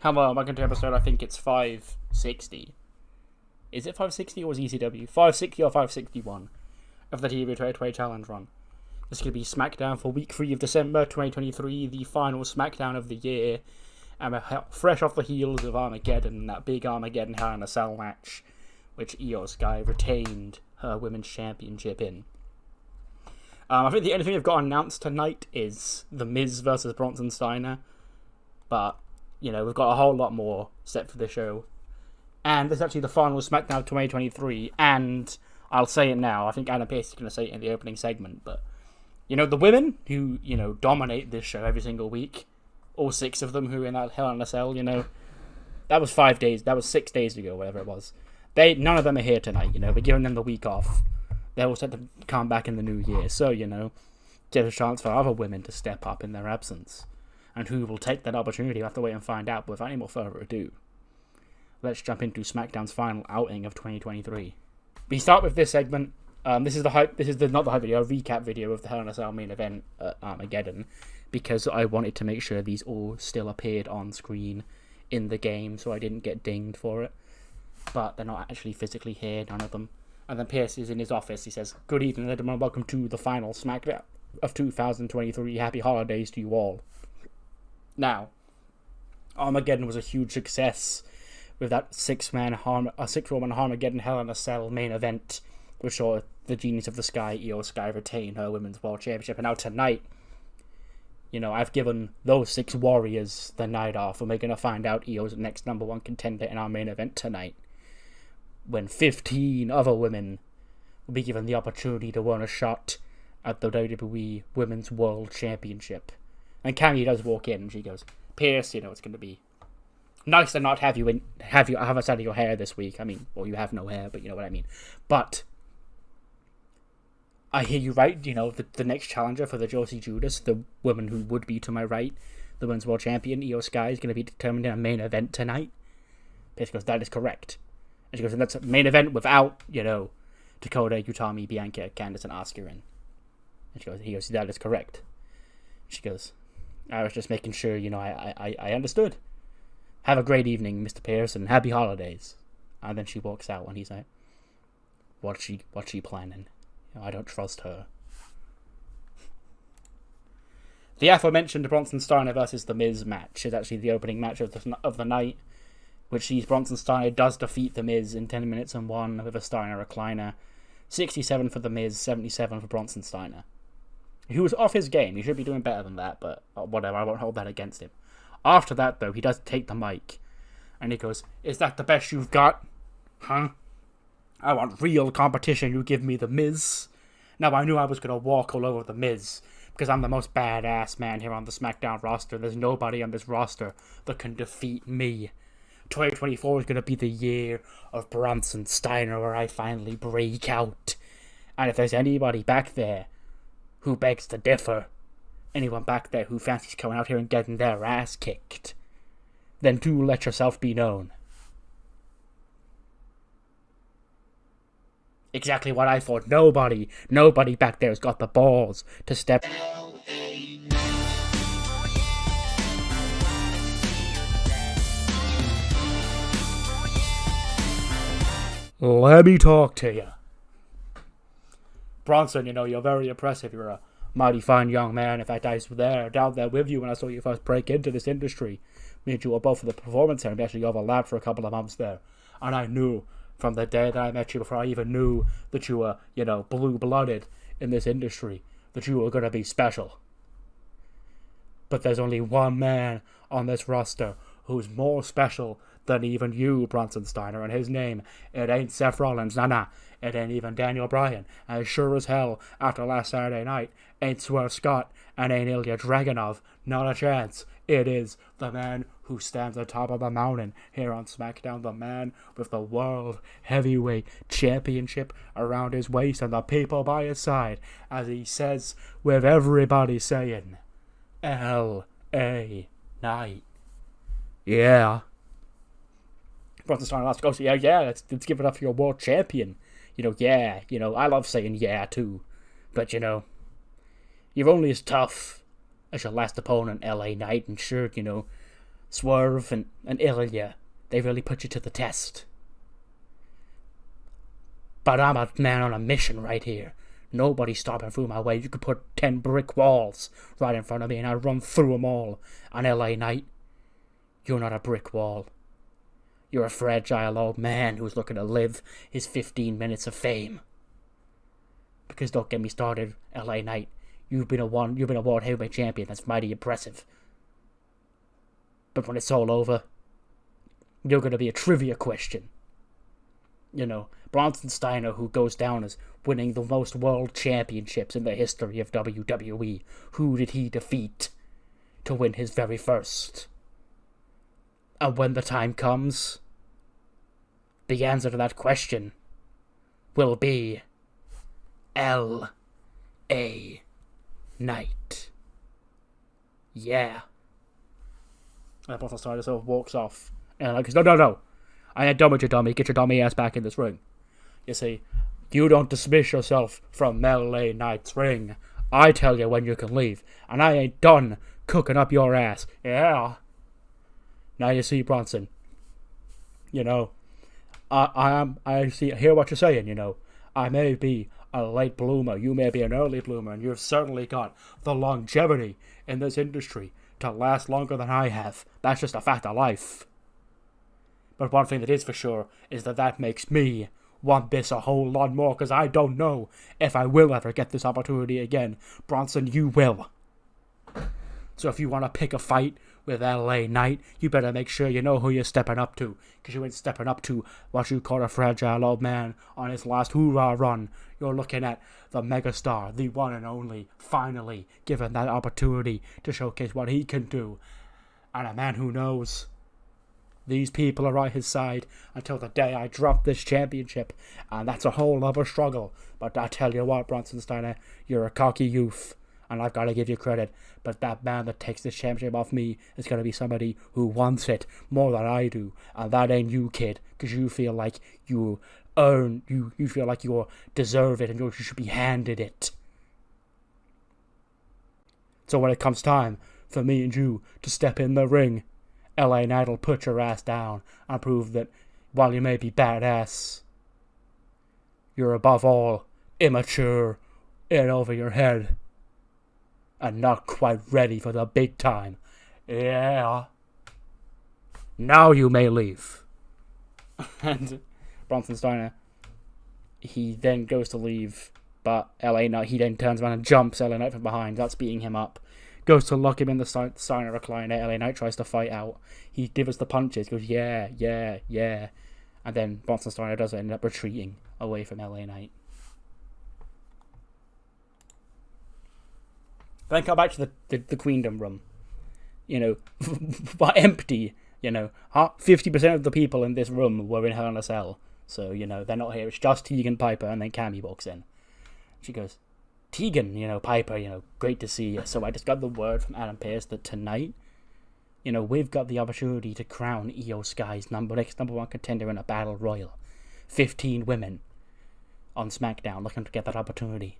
Hello, welcome to episode, I think it's 560. Is it 560 or is ECW? 560 or 561 of the TEW 2020 Challenge run. This is going to be SmackDown for week 3 of December 2023, the final SmackDown of the year. And we're fresh off the heels of Armageddon, that big Armageddon Hell in a Cell match, which Io Sky retained her Women's Championship in. I think the only thing we've got announced tonight is The Miz versus Bronson Steiner. But you know, we've got a whole lot more set for the show. And this is actually the final SmackDown of 2023. And I'll say it now. I think Adam Pearce is going to say it in the opening segment. But, you know, the women who, you know, dominate this show every single week, all 6 of them who are in that Hell in a Cell, you know, that was 5 days. That was 6 days ago, whatever it was. None of them are here tonight, you know. We're giving them the week off. They're all set to come back in the new year. So, you know, there's a chance for other women to step up in their absence. And who will take that opportunity, we'll have to wait and find out. But without any more further ado, let's jump into SmackDown's final outing of 2023. We start with this segment. This is not the hype video, a recap video of the Hell in a Cell main event at Armageddon, because I wanted to make sure these all still appeared on screen in the game, so I didn't get dinged for it. But they're not actually physically here, none of them. And then Pierce is in his office. He says, "Good evening, ladies and gentlemen. Welcome to the final SmackDown of 2023. Happy holidays to you all." Now, Armageddon was a huge success with that 6-woman Armageddon Hell in a Cell main event, which saw the Genius of the Sky, Io Sky, retain her Women's World Championship. And now tonight, you know, I've given those 6 warriors the night off, and we're going to find out Io's next #1 contender in our main event tonight, when 15 other women will be given the opportunity to win a shot at the WWE Women's World Championship. And Cammy does walk in, and she goes, "Pierce, you know, it's going to be nice to not have a side of your hair this week. I mean, well, you have no hair, but you know what I mean. But I hear you right, you know, the next challenger for the Josie Judas, the woman who would be to my right, the Women's World Champion, Io Sky, is going to be determined in a main event tonight." Pierce goes, "That is correct." And she goes, "And that's a main event without, you know, Dakota, Utami, Bianca, Candice, and Asuka in." And he goes, "That is correct." She goes, "I was just making sure, you know, I understood. Have a great evening, Mr. Pierce, and happy holidays." And then she walks out, and he's like, What's she planning? You know, I don't trust her." The aforementioned Bronson Steiner versus The Miz match is actually the opening match of the night, which sees Bronson Steiner does defeat The Miz in 10 minutes and 1 with a Steiner recliner. 67 for The Miz, 77 for Bronson Steiner. He was off his game. He should be doing better than that, but whatever, I won't hold that against him. After that, though, he does take the mic, and he goes, "Is that the best you've got? Huh? I want real competition. You give me The Miz." Now, I knew I was going to walk all over The Miz, because I'm the most badass man here on the SmackDown roster. There's nobody on this roster that can defeat me. 2024 is going to be the year of Bronson Steiner, where I finally break out. And if there's anybody back there who begs to differ, anyone back there who fancies coming out here and getting their ass kicked, then do let yourself be known. Exactly what I thought. Nobody back there has got the balls to step. Let me talk to you. Bronson, you know, you're very impressive. You're a mighty fine young man. In fact, I was down there with you when I saw you first break into this industry. Me and you were both at the performance center. We actually overlapped for a couple of months there. And I knew from the day that I met you, before I even knew that you were, you know, blue-blooded in this industry, that you were going to be special. But there's only one man on this roster who's more special than even you, Bronson Steiner, and his name, it ain't Seth Rollins, nah, it ain't even Daniel Bryan, and sure as hell, after last Saturday night, ain't Swerve Scott, and ain't Ilya Dragunov, not a chance. It is the man who stands on top of the mountain here on SmackDown, the man with the World Heavyweight Championship around his waist and the people by his side, as he says, with everybody saying, L.A. Knight. Yeah. Bronson Steiner last goes, yeah, let's give it up for your world champion. You know, I love saying yeah too. But, you know, you're only as tough as your last opponent, LA Knight, and sure, you know, Swerve and Ilya, they really put you to the test. But I'm a man on a mission right here. Nobody's stopping through my way. You could put 10 brick walls right in front of me and I'd run through them all. On LA Knight, you're not a brick wall. You're a fragile old man who's looking to live his 15 minutes of fame. Because don't get me started, LA Knight. You've been a world heavyweight champion. That's mighty impressive. But when it's all over, you're going to be a trivia question. You know, Bronson Steiner, who goes down as winning the most world championships in the history of WWE. Who did he defeat to win his very first? And when the time comes, the answer to that question will be L.A. Knight. Yeah. And Bronson Steiner sort of walks off. And like, no. I ain't done with you, dummy. Get your dummy ass back in this ring. You see, you don't dismiss yourself from L.A. Knight's ring. I tell you when you can leave. And I ain't done cooking up your ass. Yeah. Now you see, Bronson. You know, I hear what you're saying, you know. I may be a late bloomer. You may be an early bloomer. And you've certainly got the longevity in this industry to last longer than I have. That's just a fact of life. But one thing that is for sure is that makes me want this a whole lot more, because I don't know if I will ever get this opportunity again. Bronson, you will. So if you want to pick a fight with LA Knight, you better make sure you know who you're stepping up to, because you ain't stepping up to what you call a fragile old man on his last hoorah run. You're looking at the megastar, the one and only, finally given that opportunity to showcase what he can do. And a man who knows these people are at his side until the day I drop this championship, and that's a whole other struggle. But I tell you what, Bronson Steiner, you're a cocky youth, and I've got to give you credit. But that man that takes this championship off me is going to be somebody who wants it more than I do, and that ain't you, kid, because you feel like you feel like you deserve it and you should be handed it. So when it comes time for me and you to step in the ring, LA Knight will put your ass down and prove that while you may be badass, you're above all immature, in over your head, and not quite ready for the big time. Yeah. Now you may leave. And Bronson Steiner, he then goes to leave, but LA Knight, he then turns around and jumps LA Knight from behind. That's beating him up. Goes to lock him in the Steiner recliner. LA Knight tries to fight out. He delivers the punches. Goes, yeah. And then Bronson Steiner does end up retreating away from LA Knight. Then come back to the Queendom room. You know, but empty. You know, 50% of the people in this room were in Hell in a Cell. So, you know, they're not here. It's just Tegan, Piper, and then Cammy walks in. She goes, Tegan, you know, Piper, you know, great to see you. So I just got the word from Adam Pearce that tonight, you know, we've got the opportunity to crown Io Sky's number one contender in a battle royal. 15 women on SmackDown looking to get that opportunity.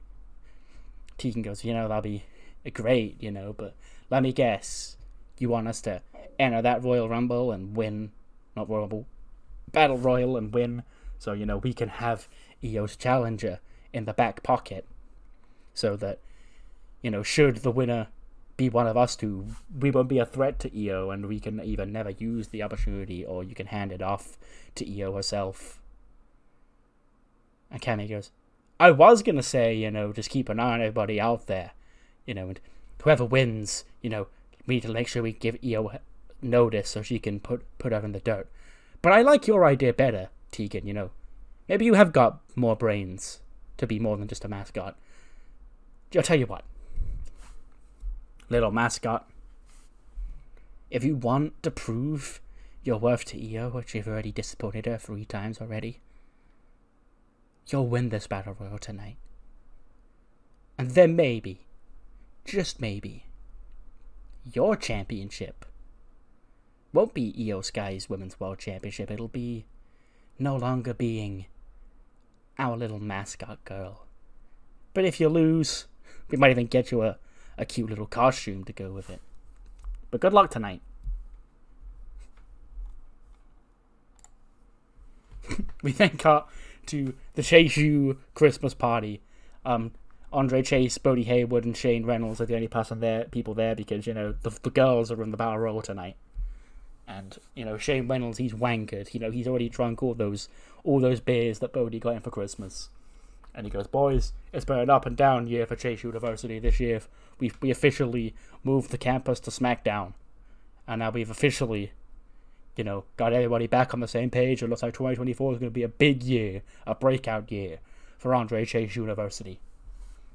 Tegan goes, you know, that'll be great, you know, but let me guess, you want us to enter that Royal Rumble and win, not Royal Rumble, Battle Royal and win, so, you know, we can have Io's challenger in the back pocket. So that, you know, should the winner be one of us two, we won't be a threat to Io, and we can either never use the opportunity, or you can hand it off to Io herself. And Cammy goes, I was going to say, you know, just keep an eye on everybody out there, you know, and whoever wins, you know, we need to make sure we give Io notice so she can put her in the dirt. But I like your idea better, Tegan, you know. Maybe you have got more brains to be more than just a mascot. I'll tell you what, little mascot, if you want to prove your worth to Io, which you've already disappointed her 3 times already, you'll win this Battle Royal tonight. And then maybe, just maybe, your championship won't be Io Sky's Women's World Championship. It'll be no longer being our little mascot girl. But if you lose, we might even get you a cute little costume to go with it. But good luck tonight. We then cut to the Chase U Christmas party. Andre Chase, Bodie Hayward, and Shane Reynolds are the only people there because, you know, the girls are in the Battle Royal tonight. And, you know, Shane Reynolds, he's wankered. You know, he's already drunk all those beers that Bodie got him for Christmas. And he goes, boys, it's been an up and down year for Chase University this year. We officially moved the campus to SmackDown. And now we've officially, you know, got everybody back on the same page. It looks like 2024 is going to be a big year, a breakout year for Andre Chase University.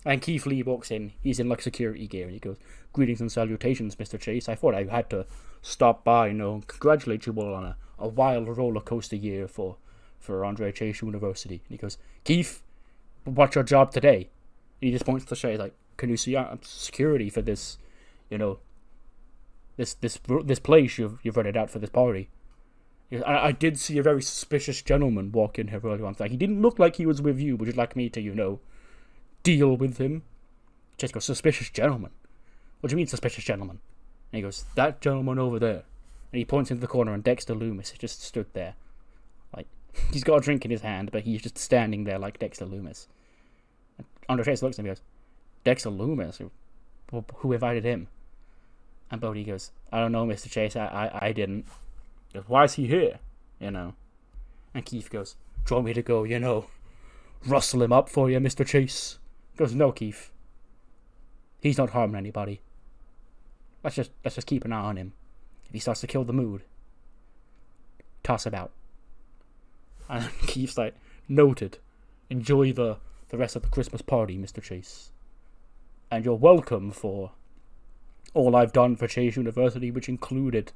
And Keith Lee walks in. He's in like security gear, and he goes, "Greetings and salutations, Mr. Chase. I thought I had to stop by, you know, and congratulate you all on a wild roller coaster year for Andre Chase University." And he goes, "Keith, what's your job today?" And he just points to the Chase like, "Can you see security for this, you know, this place you've rented out for this party?" He goes, I did see a very suspicious gentleman walk in here earlier on. Like, he didn't look like he was with you. Would you like me to, you know, deal with him?" Chase goes, "Suspicious gentleman? What do you mean, suspicious gentleman?" And he goes, "That gentleman over there." And he points into the corner, and Dexter Loomis just stood there. Like, he's got a drink in his hand, but he's just standing there like Dexter Loomis. And Andre Chase looks at him and goes, "Dexter Loomis? Who invited him?" And Bodie goes, "I don't know, Mr. Chase. I didn't." He goes, "Why is he here? You know?" And Keith goes, "Do you want me to go, you know, rustle him up for you, Mr. Chase?" He goes, "No, Keith. He's not harming anybody. Let's just keep an eye on him. If he starts to kill the mood, toss him out." And Keith's like, "Noted. Enjoy the rest of the Christmas party, Mr. Chase. And you're welcome for all I've done for Chase University, which included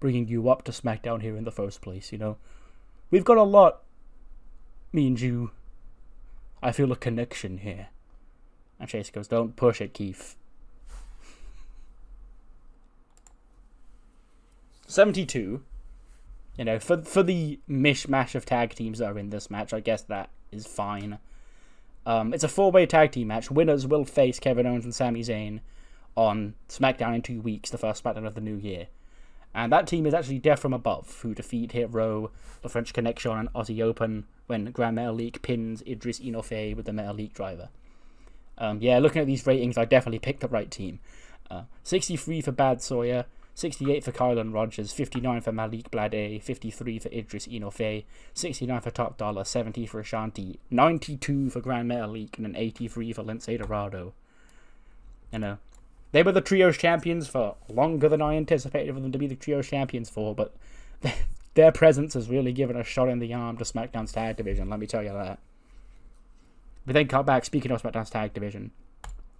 bringing you up to SmackDown here in the first place, you know. We've got a lot, me and you. I feel a connection here." And Chase goes, "Don't push it, Keith." 72. You know, for the mishmash of tag teams that are in this match, I guess that is fine. It's a 4-way tag team match. Winners will face Kevin Owens and Sami Zayn on SmackDown in 2 weeks, the first SmackDown of the new year. And that team is actually Death from Above, who defeat Hit Row, the French Connection, and Aussie Open when Grand Metalik pins Idris Inoue with the Metalik driver. Looking at these ratings, I definitely picked the right team. 63 for Bad Sawyer, 68 for Kylan Rogers, 59 for Malik Blade, 53 for Idris Inoue, 69 for Top Dollar, 70 for Shanky, 92 for Grand Metalik, and an 83 for Lince Dorado. You know, they were the Trios champions for longer than I anticipated for them to be the Trios champions for, but their presence has really given a shot in the arm to SmackDown's tag division, let me tell you that. We then cut back, speaking of SmackDown's tag division,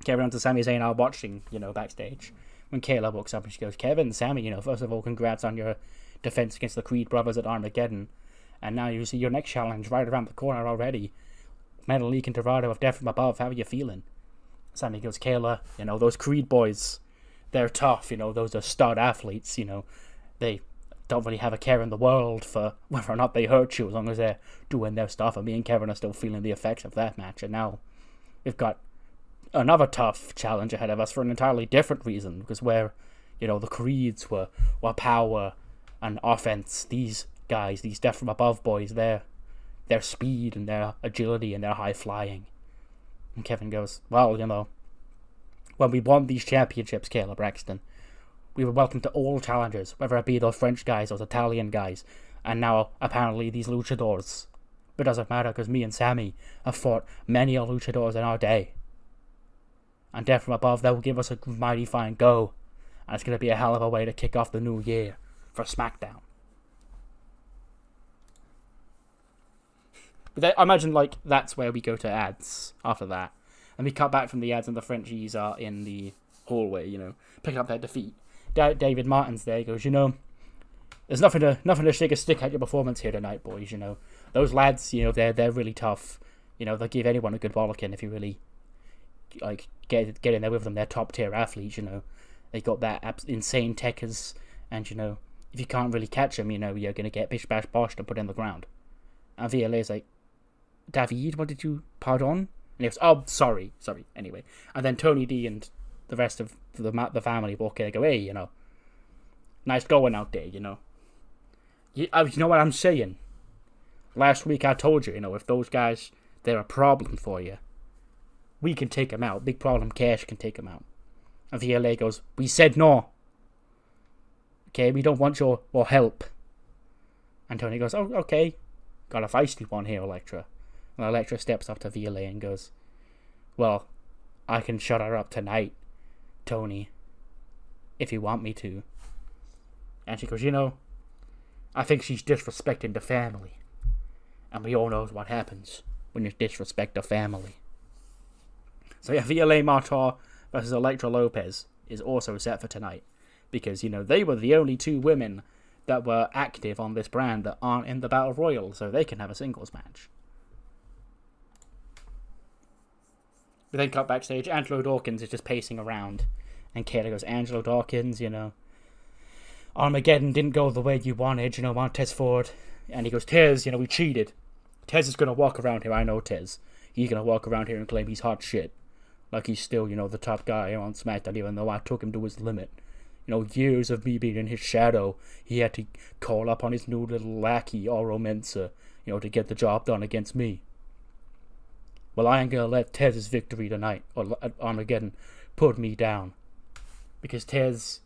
Kevin Owens and Sami Zayn are watching, you know, backstage, when Kayla walks up and she goes, "Kevin, Sami, you know, first of all, congrats on your defense against the Creed brothers at Armageddon, and now you see your next challenge right around the corner already. Metalik and Dorado of Death from Above, how are you feeling?" Sami goes, "Kayla, you know, those Creed boys, they're tough, you know, those are stud athletes, you know, they don't really have a care in the world for whether or not they hurt you as long as they're doing their stuff, and me and Kevin are still feeling the effects of that match, and now we've got another tough challenge ahead of us for an entirely different reason, because where, you know, the Creeds were power and offense, these guys, these Death from Above boys, their speed and their agility and their high flying." And Kevin goes, "Well, you know, when we won these championships, Kayla Braxton, we were welcome to all challengers, whether it be those French guys, those Italian guys, and now apparently these luchadors. But it doesn't matter, because me and Sami have fought many luchadors in our day. And Death from Above, they will give us a mighty fine go. And it's going to be a hell of a way to kick off the new year for SmackDown." But I imagine, like, that's where we go to ads after that. And we cut back from the ads, and the Frenchies are in the hallway, you know, picking up their defeat. David Martin's there. He goes, "You know, there's nothing to shake a stick at your performance here tonight, boys. You know, those lads, you know, they're really tough. You know, they'll give anyone a good bollocking if you really, like, get in there with them. They're top tier athletes. You know, they got that insane techers, and you know, if you can't really catch them, you know, you're gonna get bish bash boshed and put in the ground." And VLA's like, "David, what did you, pardon?" And he goes, "Oh, sorry. Anyway," and then Tony D and the rest of the family walk in and go, "Hey, you know, nice going out there, you know. You know what I'm saying? Last week I told you, if those guys, they're a problem for you, we can take them out. Big Problem Cash can take them out. And VLA goes, we said no. Okay, we don't want your help. And Tony goes, oh, okay. Got a feisty one here, Elektra. And Elektra steps up to VLA and goes, well, I can shut her up tonight, Tony, if you want me to. And she goes, I think she's disrespecting the family. And we all know what happens when you disrespect the family. So yeah, VLA Martar versus Elektra Lopez is also set for tonight. Because, they were the only two women that were active on this brand that aren't in the Battle Royal, so they can have a singles match. We then cut backstage. Angelo Dawkins is just pacing around. And Kayla goes, Angelo Dawkins, Armageddon didn't go the way you wanted, Montez Ford. And he goes, Tez, we cheated. Tez is going to walk around here, I know Tez. He's going to walk around here and claim he's hot shit. Like he's still, the top guy on SmackDown, even though I took him to his limit. Years of me being in his shadow, he had to call up on his new little lackey, Oro Mensah, to get the job done against me. Well, I ain't gonna let Tez's victory tonight, or Armageddon, put me down. Because Tez,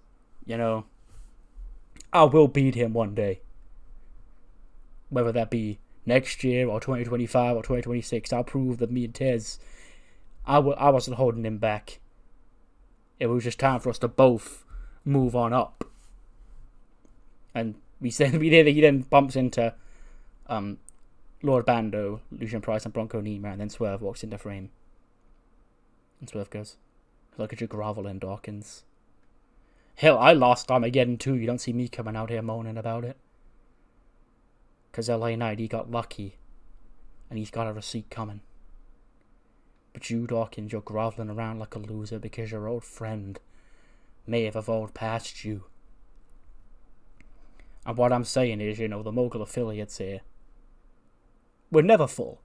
I will beat him one day. Whether that be next year, or 2025, or 2026, I'll prove that me and Tez, I wasn't holding him back. It was just time for us to both move on up. And he then bumps into Lord Bando, Lucian Price, and Bronco Nima, and then Swerve walks into frame. And Swerve goes, look at you groveling, Dawkins. Hell, I lost Armageddon too. You don't see me coming out here moaning about it. Because LA Knight, he got lucky. And he's got a receipt coming. But you, Dawkins, you're groveling around like a loser because your old friend may have evolved past you. And what I'm saying is, the Mogul affiliates here, we're never full.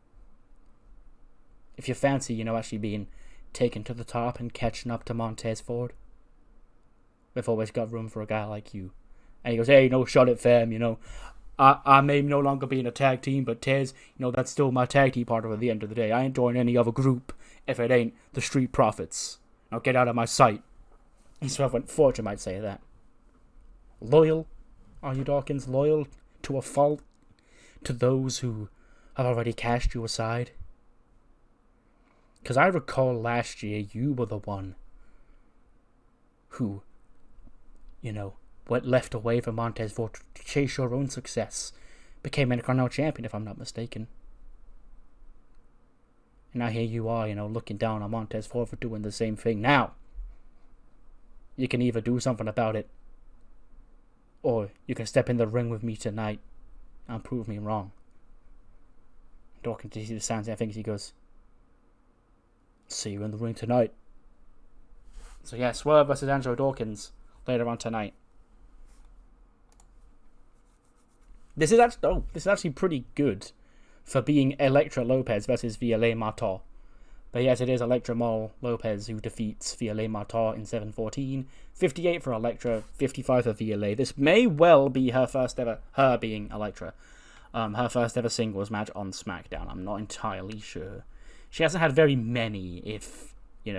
If you fancy, actually being taken to the top and catching up to Montez Ford, we've always got room for a guy like you. And he goes, hey, shut it, fam, I may no longer be in a tag team, but Tez, that's still my tag team partner at the end of the day. I ain't joining any other group if it ain't the Street Profits. Now get out of my sight. And Swerve went, Fortune might say that. Loyal? Are you, Dawkins, loyal to a fault? To those who have already cast you aside? Because I recall last year you were the one who, went left away from Montez Ford to chase your own success. Became Intercontinental Champion, if I'm not mistaken. And now here you are, looking down on Montez Ford for doing the same thing. Now, you can either do something about it, or you can step in the ring with me tonight and prove me wrong. Dawkins sees the signs and thinks, he goes, see you in the ring tonight. So yeah, Swerve versus Angelo Dawkins later on tonight. This is actually pretty good for being Elektra Lopez versus VLA Martar. But yes, it is Elektra Lopez who defeats VLA Martar in 7:14. 58 for Elektra, 55 for VLA. This may well be her first ever, her being Elektra, her first ever singles match on SmackDown. I'm not entirely sure. She hasn't had very many, if,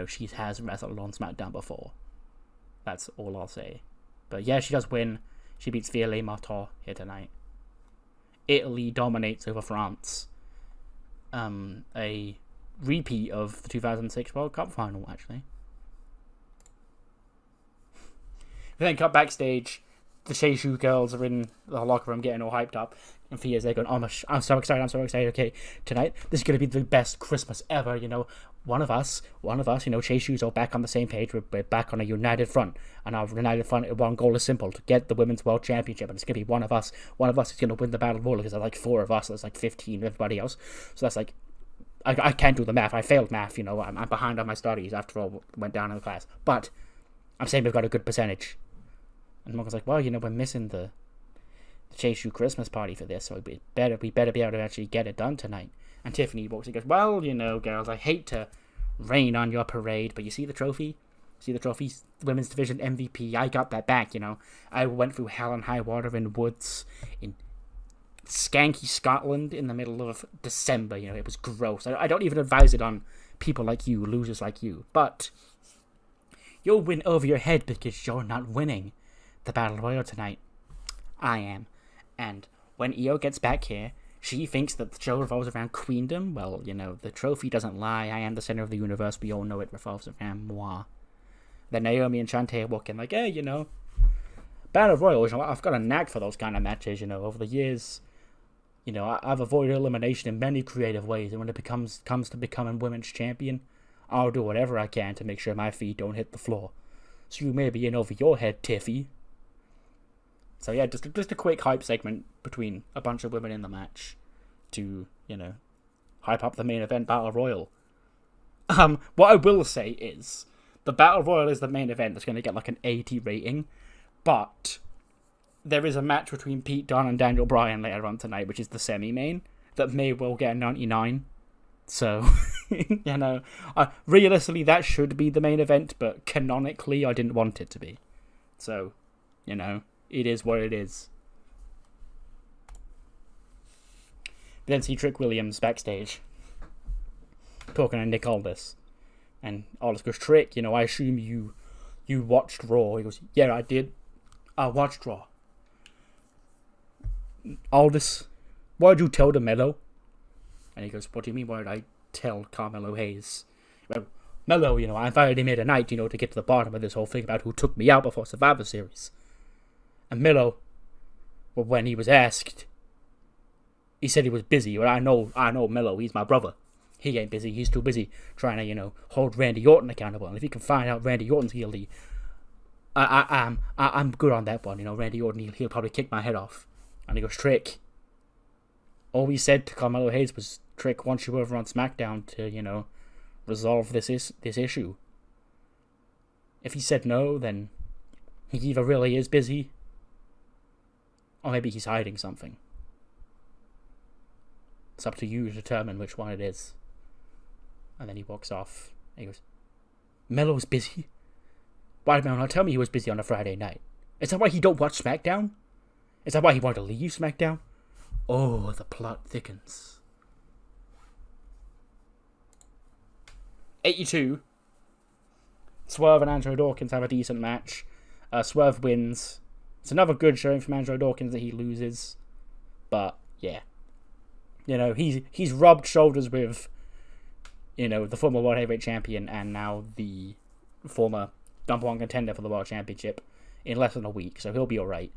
she has wrestled on SmackDown before. That's all I'll say. But yeah, she does win. She beats VLA Martar here tonight. Italy dominates over France. A repeat of the 2006 World Cup final, actually. We then cut backstage. The Sheishu girls are in the locker room getting all hyped up. And Fia's there going, I'm so excited, Okay, tonight, this is going to be the best Christmas ever, One of us, Sheishu's all back on the same page. We're back on a united front. And our united front, one goal is simple, to get the Women's World Championship. And it's going to be one of us. One of us is going to win the Battle Royal, because there's like 4 of us. So there's like 15 of everybody else. So that's like, I can't do the math. I failed math, I'm behind on my studies after all went down in the class. But I'm saying we've got a good percentage. And Morgan's like, well, we're missing the Sheishu Christmas party for this, so we better be able to actually get it done tonight. And Tiffany walks and goes, well, girls, I hate to rain on your parade, but you see the trophy? See the trophy? Women's Division MVP. I got that back, I went through hell and high water in woods, in skanky Scotland in the middle of December. It was gross. I don't even advise it on people like you, losers like you. But you'll win over your head because you're not winning the Battle Royal tonight. I am. And when Io gets back here, she thinks that the show revolves around queendom. Well, the trophy doesn't lie. I am the center of the universe. We all know it revolves around moi. Then Naomi and Shantae walk in like, hey, Battle Royal, I've got a knack for those kind of matches, over the years. I've avoided elimination in many creative ways, and when it comes to becoming women's champion, I'll do whatever I can to make sure my feet don't hit the floor. So you may be in over your head, Tiffy. So yeah, just a quick hype segment between a bunch of women in the match to, hype up the main event Battle Royal. What I will say is, the Battle Royal is the main event that's going to get like an 80 rating, but there is a match between Pete Dunne and Daniel Bryan later on tonight, which is the semi-main, that may well get a 99. So, realistically that should be the main event, but canonically I didn't want it to be. So, it is what it is. We then see Trick Williams backstage talking to Nick Aldis. And Aldis goes, Trick, I assume you watched Raw. He goes, yeah, I did. I watched Raw. Aldis, what did you tell Mello? And he goes, what do you mean, what did I tell Carmelo Hayes? Well, Mello, I invited him here tonight, to get to the bottom of this whole thing about who took me out before Survivor Series. And Mello, well, when he was asked, he said he was busy. Well, I know Mello, he's my brother. He ain't busy. He's too busy trying to, hold Randy Orton accountable. And if he can find out Randy Orton's guilty, I'm good on that one. Randy Orton, he'll probably kick my head off. And he goes, Trick. All we said to Carmelo Hayes was, Trick wants you over on SmackDown to, resolve this issue. If he said no, then he either really is busy, or maybe he's hiding something. It's up to you to determine which one it is. And then he walks off. And he goes, Melo's busy? Why did Melo not tell me he was busy on a Friday night? Is that why he don't watch SmackDown? Is that why he wanted to leave SmackDown? Oh, the plot thickens. 82. Swerve and Andrew Dawkins have a decent match. Swerve wins. It's another good showing from Andrew Dawkins that he loses. But, yeah. He's rubbed shoulders with, the former World Heavyweight Champion and now the former number one contender for the World Championship in less than a week, so he'll be alright.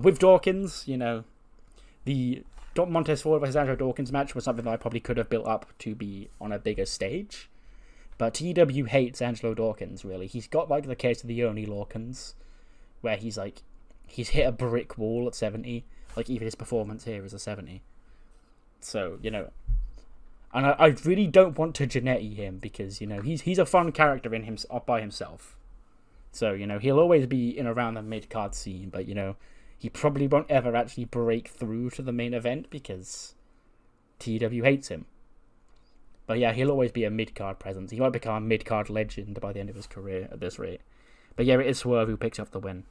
With Dawkins, the Montez Ford versus Andrew Dawkins match was something that I probably could have built up to be on a bigger stage. But TEW hates Angelo Dawkins, really. He's got, the case of the Oney Lawkins, where he's hit a brick wall at 70. Even his performance here is a 70. So, and I really don't want to Jannetty him because, he's a fun character in him by himself. So, he'll always be in around the mid-card scene, but, he probably won't ever actually break through to the main event because TEW hates him. But yeah, he'll always be a mid-card presence. He might become a mid-card legend by the end of his career at this rate. But yeah, it is Swerve who picks up the win.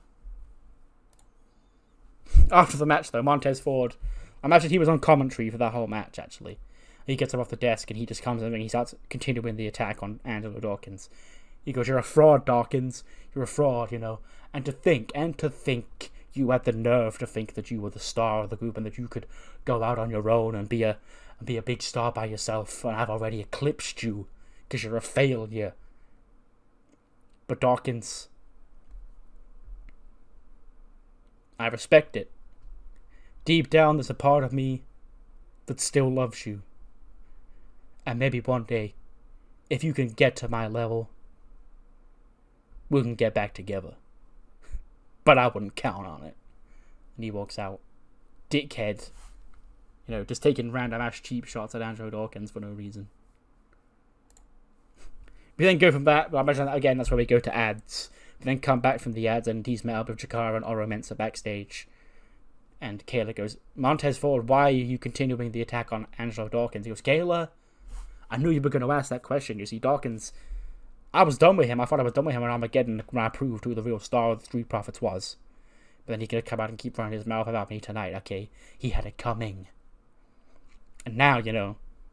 After the match, though, Montez Ford, I imagine he was on commentary for that whole match, actually. He gets up off the desk and he just comes in and he starts continuing the attack on Angelo Dawkins. He goes, you're a fraud, Dawkins. You're a fraud, And to think you had the nerve to think that you were the star of the group and that you could go out on your own and be a big star by yourself, and I've already eclipsed you because you're a failure. But Dawkins, I respect it. Deep down, there's a part of me that still loves you. And maybe one day, if you can get to my level, we can get back together. But I wouldn't count on it. And he walks out. Dickhead. Just taking random ass cheap shots at Andrew Dawkins for no reason. We then go from that. Well, I imagine again that's where we go to ads. We then come back from the ads and he's met up with Jakara and Oro Mensah backstage. And Kayla goes, Montez Ford, why are you continuing the attack on Angelo Dawkins? He goes, Kayla, I knew you were going to ask that question. You see, Dawkins, I was done with him. I thought I was done with him when Armageddon when I proved who the real star of the Street Profits was. But then he could come out and keep running his mouth about me tonight. Okay, he had it coming. And now,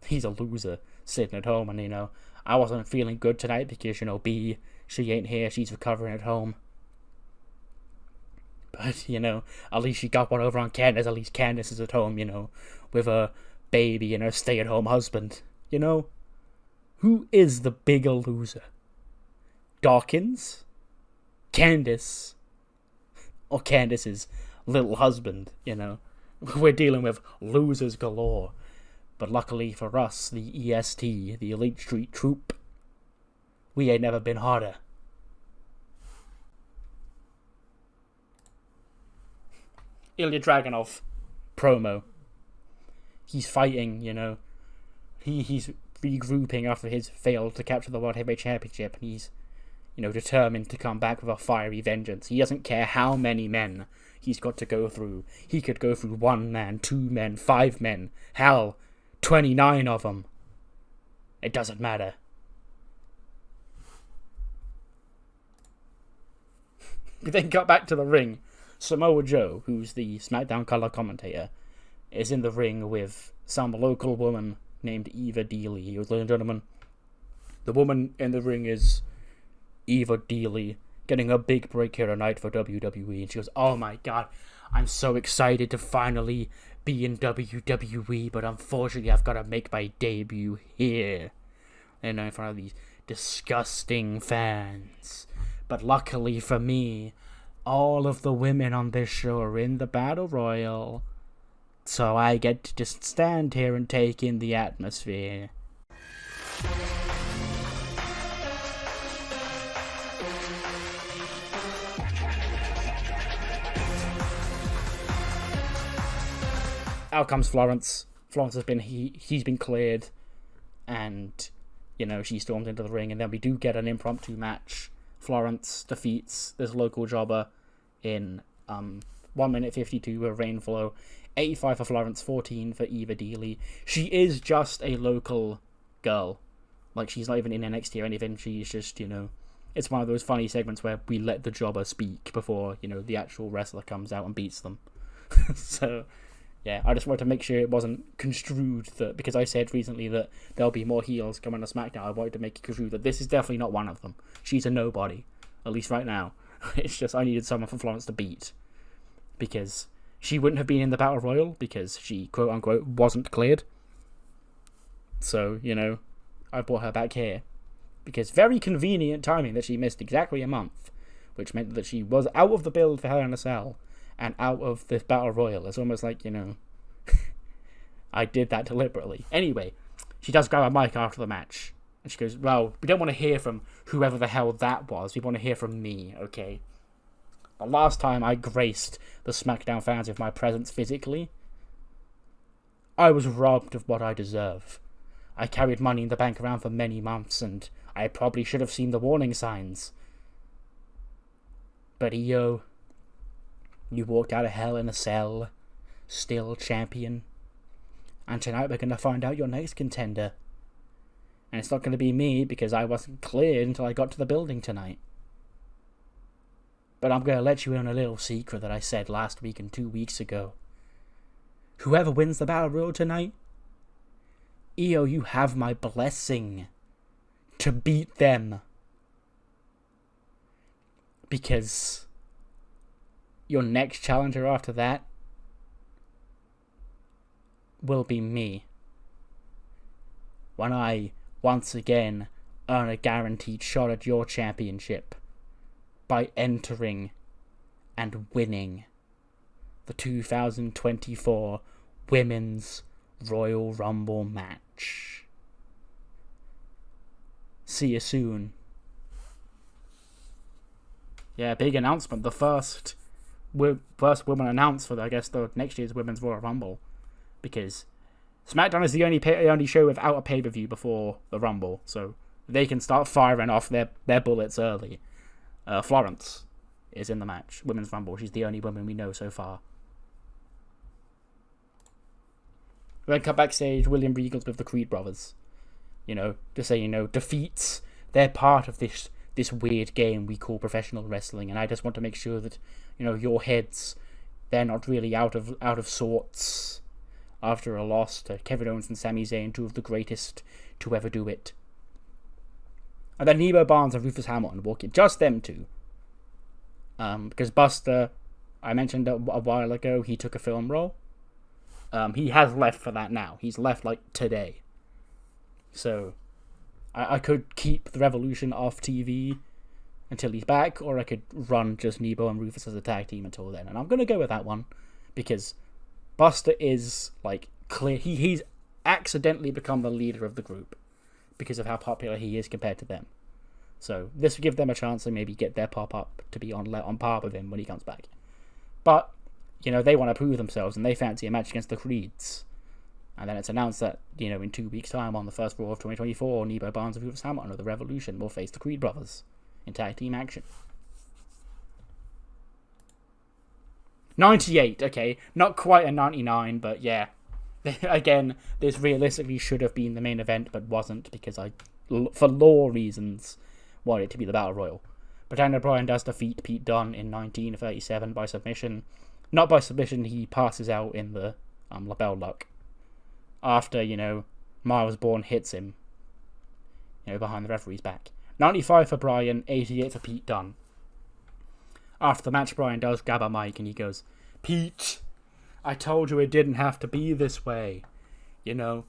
he's a loser sitting at home. And, I wasn't feeling good tonight because, B, she ain't here. She's recovering at home. But, at least she got one over on Candace. At least Candace is at home, with her baby and her stay-at-home husband. Who is the bigger loser? Dawkins? Candace? Or Candace's little husband, We're dealing with losers galore. But luckily for us, the EST, the Elite Street Troop, we ain't never been harder. Ilya Dragunov promo. He's fighting, He's regrouping after his failed to capture the World Heavyweight Championship, and he's, determined to come back with a fiery vengeance. He doesn't care how many men he's got to go through. He could go through 1 man, 2 men, 5 men, hell, 29 of them. It doesn't matter. We then got back to the ring. Samoa Joe, who's the SmackDown color commentator, is in the ring with some local woman named Eva Dealey. Ladies and gentlemen, the woman in the ring is Eva Dealey, getting a big break here tonight for WWE. And she goes, "Oh my god, I'm so excited to finally be in WWE, but unfortunately I've got to make my debut here. And in front of these disgusting fans. But luckily for me, all of the women on this show are in the Battle Royal. So I get to just stand here and take in the atmosphere." Out comes Florence. Florence has been he's been cleared, and she storms into the ring, and then we do get an impromptu match. Florence defeats this local jobber in 1 minute 52 with rain flow. 85 for Florence, 14 for Eva Dealey. She is just a local girl. Like, she's not even in NXT or anything. She's just, it's one of those funny segments where we let the jobber speak before, the actual wrestler comes out and beats them. So, yeah, I just wanted to make sure it wasn't construed that, because I said recently that there'll be more heels coming to SmackDown, I wanted to make it construed that this is definitely not one of them. She's a nobody, at least right now. It's just I needed someone for Florence to beat, because she wouldn't have been in the Battle Royal, because she, quote-unquote, wasn't cleared. So, I brought her back here, because very convenient timing that she missed exactly a month, which meant that she was out of the build for Hell in a Cell, and out of the Battle Royal. It's almost like, I did that deliberately. Anyway, she does grab a mic after the match. And she goes, "Well, we don't want to hear from whoever the hell that was. We want to hear from me, okay? The last time I graced the SmackDown fans with my presence physically, I was robbed of what I deserve. I carried Money in the Bank around for many months, and I probably should have seen the warning signs. But EO, you walked out of Hell in a Cell, still champion. And tonight we're going to find out your next contender. And it's not going to be me, because I wasn't cleared until I got to the building tonight. But I'm going to let you in on a little secret that I said last week and 2 weeks ago. Whoever wins the Battle Royal tonight, EO, you have my blessing to beat them. Because your next challenger after that will be me. When I once again earn a guaranteed shot at your championship by entering and winning the 2024 Women's Royal Rumble match. See you soon. Yeah, big announcement. The first woman announced for, the next year's Women's Royal Rumble. Because SmackDown is the only show without a pay-per-view before the Rumble. So they can start firing off their bullets early. Florence is in the match. Women's Rumble. She's the only woman we know so far. Then cut backstage, William Regal's with the Creed brothers. To say, defeats. They're part of this this weird game we call professional wrestling, and I just want to make sure that, your heads, they're not really out of sorts after a loss to Kevin Owens and Sami Zayn, two of the greatest to ever do it. And then Nebo Barnes and Rufus Hamilton walk in, just them two. Because Buster, I mentioned a while ago, he took a film role. He has left for that now. He's left today. So I could keep the Revolution off TV until he's back, or I could run just Nebo and Rufus as a tag team until then. And I'm going to go with that one, because Buster is, clear. He's accidentally become the leader of the group because of how popular he is compared to them. So this will give them a chance to maybe get their pop-up to be on par with him when he comes back. But, they want to prove themselves, and they fancy a match against the Creeds. And then it's announced that, in 2 weeks' time, on the first Raw of 2024, Nebo Barnes and Rufus Hamilton of the Revolution will face the Creed brothers in tag team action. 98, okay. Not quite a 99, but yeah. Again, this realistically should have been the main event, but wasn't, because I, for lore reasons, wanted it to be the Battle Royal. But Daniel Bryan does defeat Pete Dunne in 1937 by submission. Not by submission, he passes out in the lapel lock. After, Miles Bourne hits him, behind the referee's back. 95 for Bryan, 88 for Pete Dunne. After the match, Bryan does grab a mic and he goes, "Pete, I told you it didn't have to be this way. You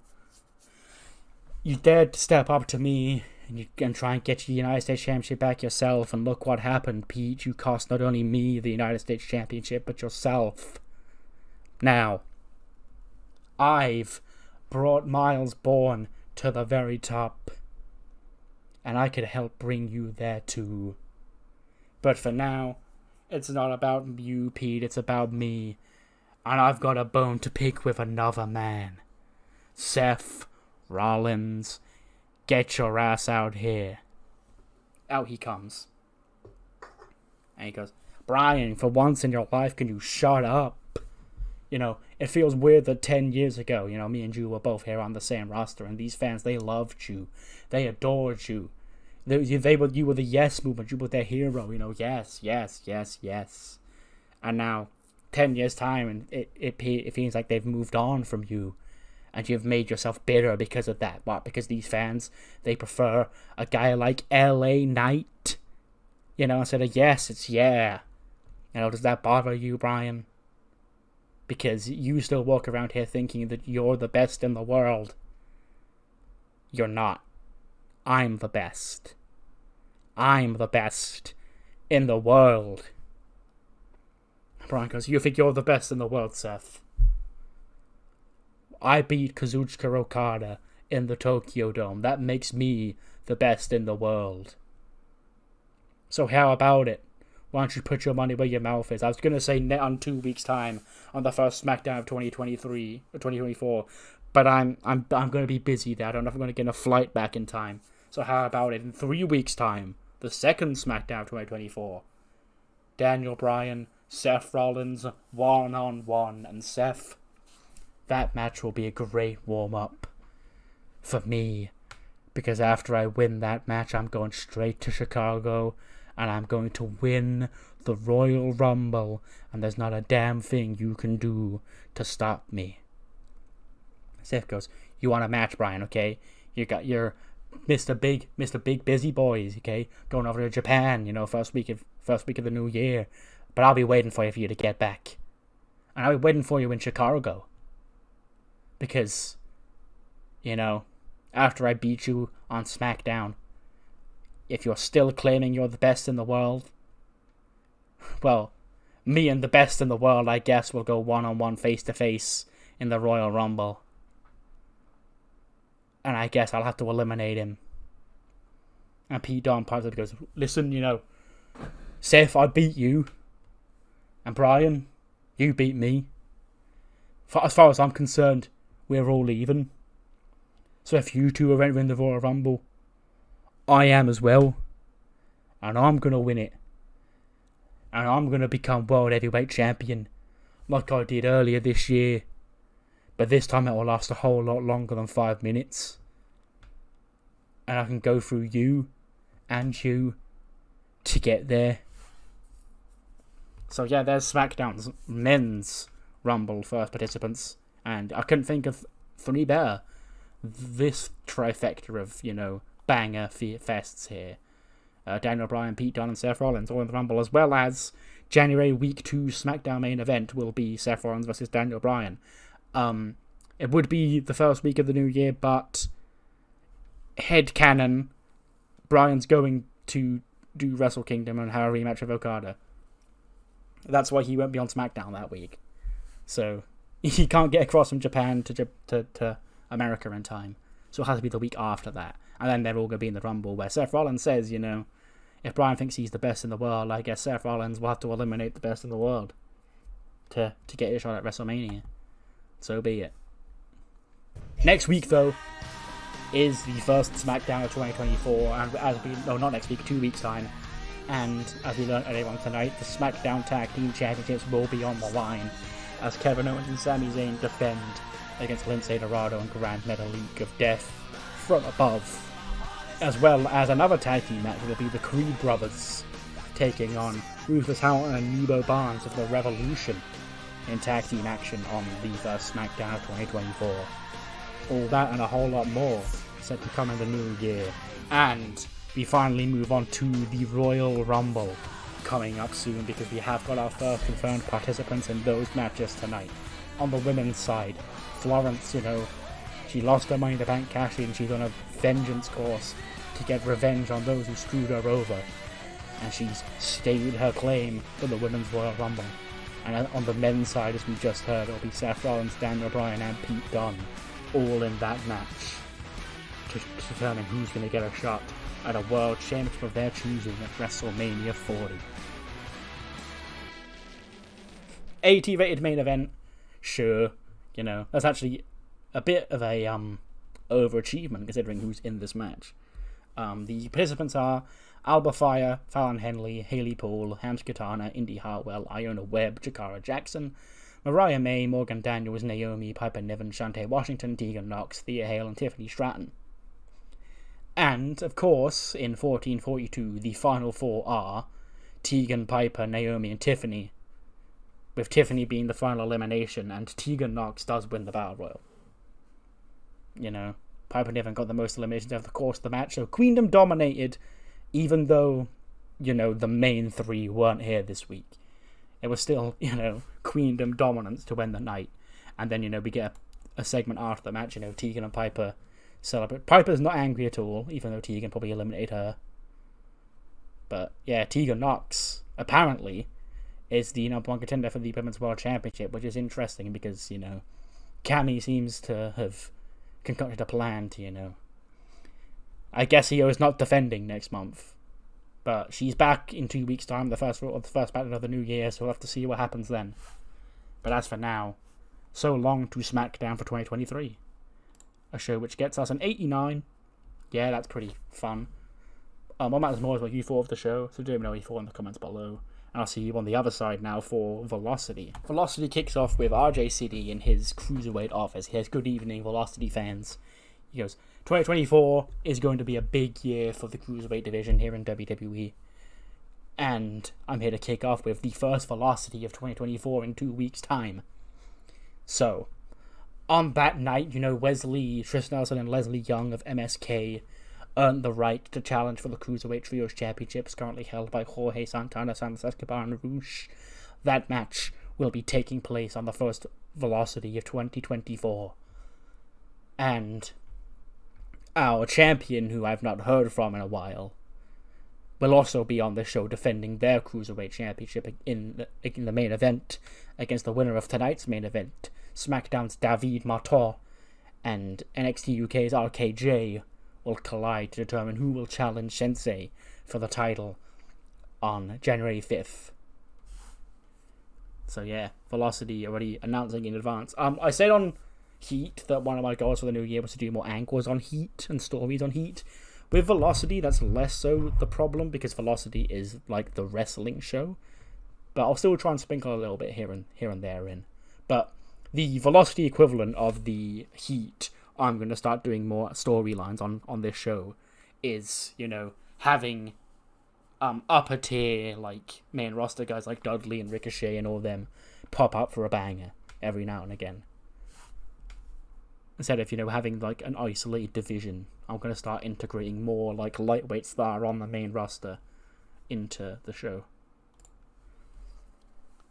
dared to step up to me and try and get your United States Championship back yourself, and look what happened, Pete. You cost not only me the United States Championship, but yourself. Now, I've brought Miles Bourne to the very top, and I could help bring you there too. But for now, it's not about you, Pete, it's about me. And I've got a bone to pick with another man. Seth Rollins, get your ass out here." Out he comes. And he goes, "Bryan, for once in your life, can you shut up? It feels weird that 10 years ago, me and you were both here on the same roster, and these fans, they loved you. They adored you. You were the yes movement. You were their hero, yes, yes, yes, yes. And now, 10 years' time, and it feels like they've moved on from you, and you've made yourself bitter because of that. What? Because these fans, they prefer a guy like LA Knight? Instead of yes, it's yeah. Does that bother you, Bryan? Because you still walk around here thinking that you're the best in the world. You're not. I'm the best. I'm the best in the world." Bryan goes, "You think you're the best in the world, Seth? I beat Kazuchika Okada in the Tokyo Dome. That makes me the best in the world. So how about it? Why don't you put your money where your mouth is?" I was going to say on 2 weeks' time on the first SmackDown of 2023 or 2024, but I'm going to be busy there. I don't know if I'm going to get a flight back in time. So how about it in 3 weeks' time, the second SmackDown of 2024? Daniel Bryan, Seth Rollins, 1-on-1, and Seth, that match will be a great warm-up for me, because after I win that match, I'm going straight to Chicago, and I'm going to win the Royal Rumble, and there's not a damn thing you can do to stop me. Seth goes, "You want a match, Bryan, okay? You got your Mr. Big Busy Boys, okay? Going over to Japan, first week of the new year. But I'll be waiting for you to get back. And I'll be waiting for you in Chicago. Because, after I beat you on SmackDown, if you're still claiming you're the best in the world, well, me and the best in the world, I guess, will go 1-on-1 face-to-face in the Royal Rumble. And I guess I'll have to eliminate him." And Pete Dunne pipes up and goes, "Listen, Seth, I beat you. And Bryan, you beat me. As far as I'm concerned, we're all even. So if you two are entering the Royal Rumble, I am as well. And I'm going to win it. And I'm going to become World Heavyweight Champion, like I did earlier this year. But this time it will last a whole lot longer than 5 minutes. And I can go through you, and you, to get there. So yeah, there's SmackDown's men's Rumble first participants, and I couldn't think of three better. This trifecta of, banger fests here. Daniel Bryan, Pete Dunne, and Seth Rollins all in the Rumble, as well as January Week 2 SmackDown main event will be Seth Rollins versus Daniel Bryan. It would be the first week of the new year, but headcanon, Bryan's going to do Wrestle Kingdom and have a rematch with Okada. That's why he won't be on SmackDown that week. So he can't get across from Japan to America in time. So it has to be the week after that. And then they're all going to be in the Rumble, where Seth Rollins says, if Bryan thinks he's the best in the world, I guess Seth Rollins will have to eliminate the best in the world to get his shot at WrestleMania. So be it. Next week, though, is the first SmackDown of 2024, and not next week, 2 weeks' time. And as we learned earlier on tonight, the SmackDown Tag Team Championships will be on the line as Kevin Owens and Sami Zayn defend against Lince Dorado and Grand Metalik of Death from above. As well as another tag team match will be the Creed Brothers taking on Rufus Howard and Nebo Barnes of the Revolution in tag team action on the first SmackDown of 2024. All that and a whole lot more set to come in the new year. And we finally move on to the Royal Rumble coming up soon, because we have got our first confirmed participants in those matches tonight. On the women's side, Florence, she lost her Money in the Bank cash in. She's on a vengeance course to get revenge on those who screwed her over. And she's stayed her claim for the Women's Royal Rumble. And on the men's side, as we just heard, it'll be Seth Rollins, Daniel Bryan, and Pete Dunne all in that match to determine who's going to get a shot at a World Championship of their choosing at WrestleMania 40. 80-rated main event, sure. That's actually a bit of a overachievement considering who's in this match. The participants are Alba Fire, Fallon Henley, Haley Poole, Hams Katana, Indy Hartwell, Iona Webb, Jakara Jackson, Mariah May, Morgan Daniels, Naomi, Piper Niven, Shantae Washington, Tegan Knox, Thea Hale, and Tiffany Stratton. And, of course, in 1442, the final four are Tegan, Piper, Naomi, and Tiffany, with Tiffany being the final elimination, and Tegan Knox does win the Battle Royal. Piper Niven got the most eliminations over the course of the match, so Queendom dominated, even though, the main three weren't here this week. It was still, Queendom dominance to win the night. And then, we get a segment after the match, Tegan and Piper celebrate. Piper's not angry at all, even though Tegan probably eliminated her. But, yeah, Tegan Knox, apparently, is the number one contender for the Women's World Championship, which is interesting because, Cammy seems to have concocted a plan to, I guess Io's not defending next month. But she's back in 2 weeks' time, the first battle of the new year, so we'll have to see what happens then. But as for now, so long to SmackDown for 2023. A show which gets us an 89. Yeah, that's pretty fun. What matters more is what you thought of the show, so do let me know what you thought in the comments below. And I'll see you on the other side now for Velocity. Velocity kicks off with RJ City in his Cruiserweight office. He has good evening, Velocity fans. He goes, 2024 is going to be a big year for the Cruiserweight division here in WWE. And I'm here to kick off with the first Velocity of 2024 in 2 weeks' time. So, on that night, Wes Lee, Trish Nelson, and Leslie Young of MSK earned the right to challenge for the Cruiserweight Trios Championships, currently held by Jorge Santana, Santos Escobar, and Roosh. That match will be taking place on the first Velocity of 2024. And our champion, who I've not heard from in a while, will also be on the show defending their Cruiserweight Championship in the main event against the winner of tonight's main event, SmackDown's David Martin, and NXT UK's RKJ will collide to determine who will challenge Sensei for the title on January 5th. So yeah, Velocity already announcing in advance. I said on Heat that one of my goals for the new year was to do more angles on Heat and stories on Heat. With Velocity, that's less so the problem, because Velocity is like the wrestling show. But I'll still try and sprinkle a little bit here and there in. But the Velocity equivalent of the Heat, I'm going to start doing more storylines on this show, is, having upper tier, like, main roster guys like Dudley and Ricochet and all of them pop up for a banger every now and again. Instead of, having, like, an isolated division, I'm going to start integrating more, like, lightweights that are on the main roster into the show.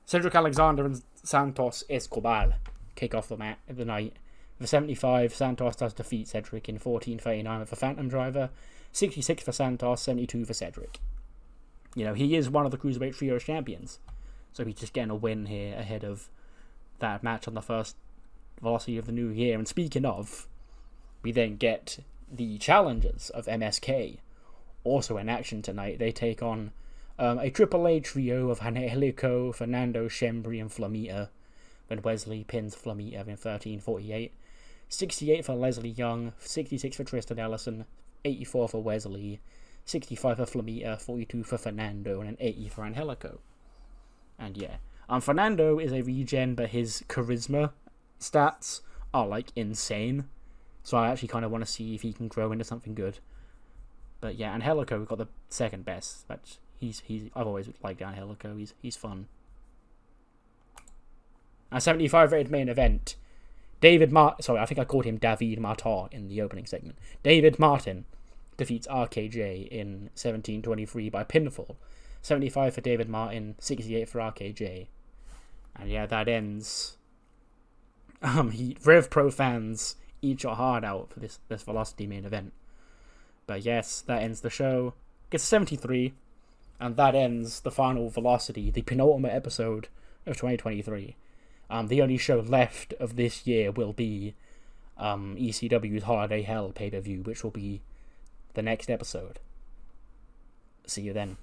Cedric Alexander and Santos Escobar kick off the night. For 75, Santos does defeat Cedric in 14:39 with a Phantom Driver, 66 for Santos, 72 for Cedric. He is one of the Cruiserweight Trios champions, so he's just getting a win here ahead of that match on the first Velocity of the New Year. And speaking of, we then get the challengers of MSK also in action tonight. They take on a Triple A trio of Angelico, Fernando, Shembri, and Flamita, when Wes Lee pins Flamita in 13:48. 68 for Leslie Young, 66 for Tristan Ellison, 84 for Wes Lee, 65 for Flamita, 42 for Fernando, and an 80 for Angelico. And yeah, Fernando is a regen, but his charisma stats are, like, insane. So I actually kind of want to see if he can grow into something good. But yeah, Angelico got the second best, but I've always liked Angelico. He's fun. A 75 rated main event. I think I called him David Martin in the opening segment. David Martin defeats RKJ in 17:23 by pinfall. 75 for David Martin, 68 for RKJ. And yeah, that ends. Rev Pro fans, eat your heart out for this Velocity main event. But yes, that ends the show. Gets 73, and that ends the final Velocity, the penultimate episode of 2023. The only show left of this year will be ECW's Holiday Hell pay-per-view, which will be the next episode. See you then.